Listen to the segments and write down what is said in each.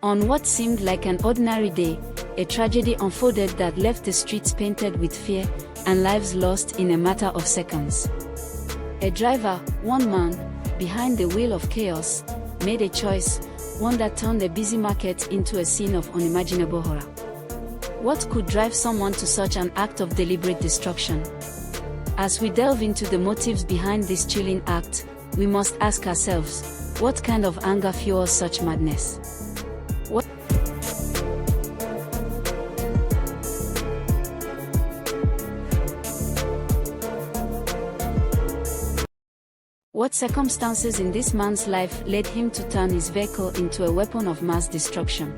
On what seemed like an ordinary day, a tragedy unfolded that left the streets painted with fear and lives lost in a matter of seconds. A driver, one man, behind the wheel of chaos, made a choice, one that turned a busy market into a scene of unimaginable horror. What could drive someone to such an act of deliberate destruction? As we delve into the motives behind this chilling act, we must ask ourselves, what kind of anger fuels such madness? What circumstances in this man's life led him to turn his vehicle into a weapon of mass destruction?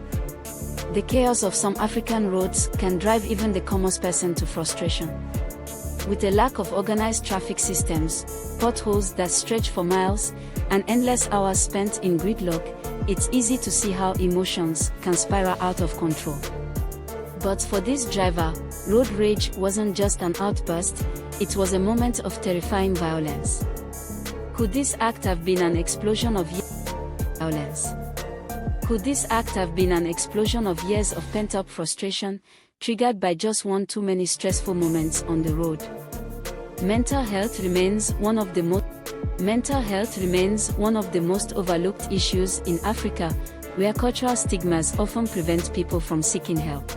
The chaos of some African roads can drive even the commonest person to frustration. With a lack of organized traffic systems, potholes that stretch for miles, and endless hours spent in gridlock, it's easy to see how emotions can spiral out of control. But for this driver, road rage wasn't just an outburst, it was a moment of terrifying violence. Could this act have been an explosion of violence? Could this act have been an explosion of years of pent-up frustration, triggered by just one too many stressful moments on the road? Mental health remains one of the most overlooked issues in Africa, where cultural stigmas often prevent people from seeking help.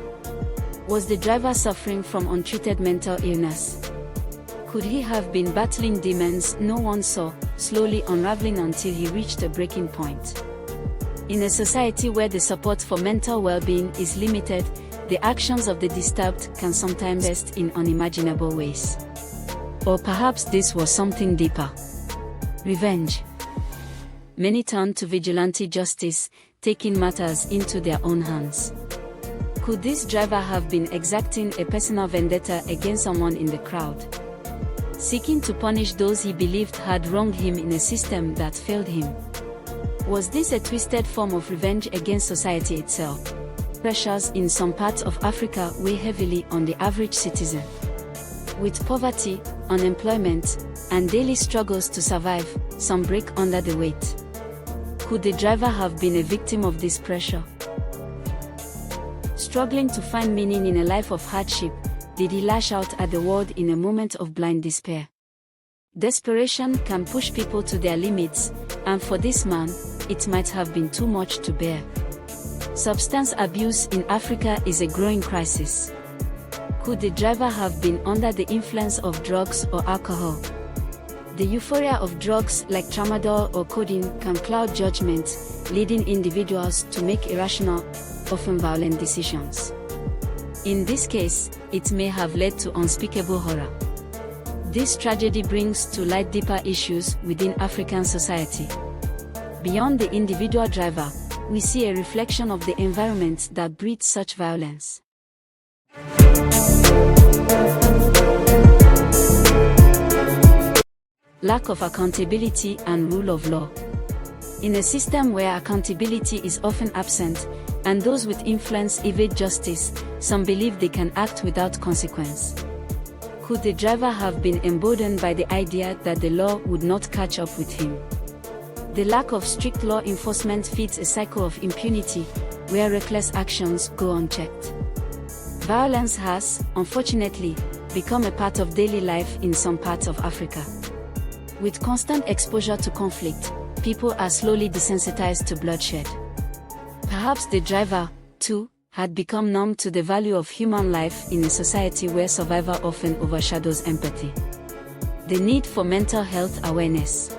Was the driver suffering from untreated mental illness? Could he have been battling demons no one saw, slowly unraveling until he reached a breaking point? In a society where the support for mental well-being is limited, the actions of the disturbed can sometimes manifest in unimaginable ways. Or perhaps this was something deeper. Revenge. Many turn to vigilante justice, taking matters into their own hands. Could this driver have been exacting a personal vendetta against someone in the crowd, seeking to punish those he believed had wronged him in a system that failed him? Was this a twisted form of revenge against society itself? Pressures in some parts of Africa weigh heavily on the average citizen. With poverty, unemployment, and daily struggles to survive, some break under the weight. Could the driver have been a victim of this pressure? Struggling to find meaning in a life of hardship, did he lash out at the world in a moment of blind despair? Desperation can push people to their limits, and for this man, it might have been too much to bear. Substance abuse in Africa is a growing crisis. Could the driver have been under the influence of drugs or alcohol? The euphoria of drugs like tramadol or codeine can cloud judgment, leading individuals to make irrational, often violent decisions. In this case, it may have led to unspeakable horror. This tragedy brings to light deeper issues within African society. Beyond the individual driver, we see a reflection of the environment that breeds such violence. Lack of accountability and rule of law. In a system where accountability is often absent, and those with influence evade justice, some believe they can act without consequence. Could the driver have been emboldened by the idea that the law would not catch up with him? The lack of strict law enforcement feeds a cycle of impunity, where reckless actions go unchecked. Violence has, unfortunately, become a part of daily life in some parts of Africa. With constant exposure to conflict, people are slowly desensitized to bloodshed. Perhaps the driver, too, had become numb to the value of human life in a society where survival often overshadows empathy. The need for mental health awareness.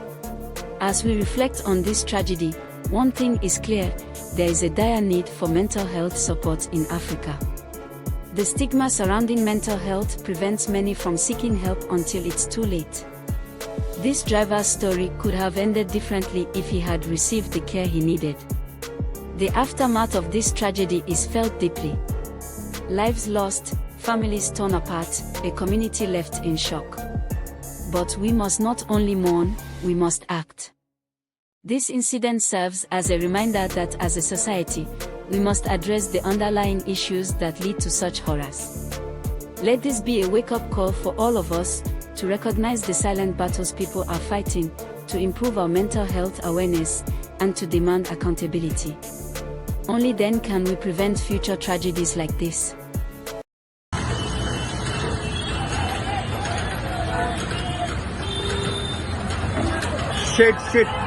As we reflect on this tragedy, one thing is clear: there is a dire need for mental health support in Africa. The stigma surrounding mental health prevents many from seeking help until it's too late. This driver's story could have ended differently if he had received the care he needed. The aftermath of this tragedy is felt deeply. Lives lost, families torn apart, a community left in shock. But we must not only mourn, we must act. This incident serves as a reminder that as a society, we must address the underlying issues that lead to such horrors. Let this be a wake-up call for all of us, to recognize the silent battles people are fighting, to improve our mental health awareness, and to demand accountability. Only then can we prevent future tragedies like this. Shit.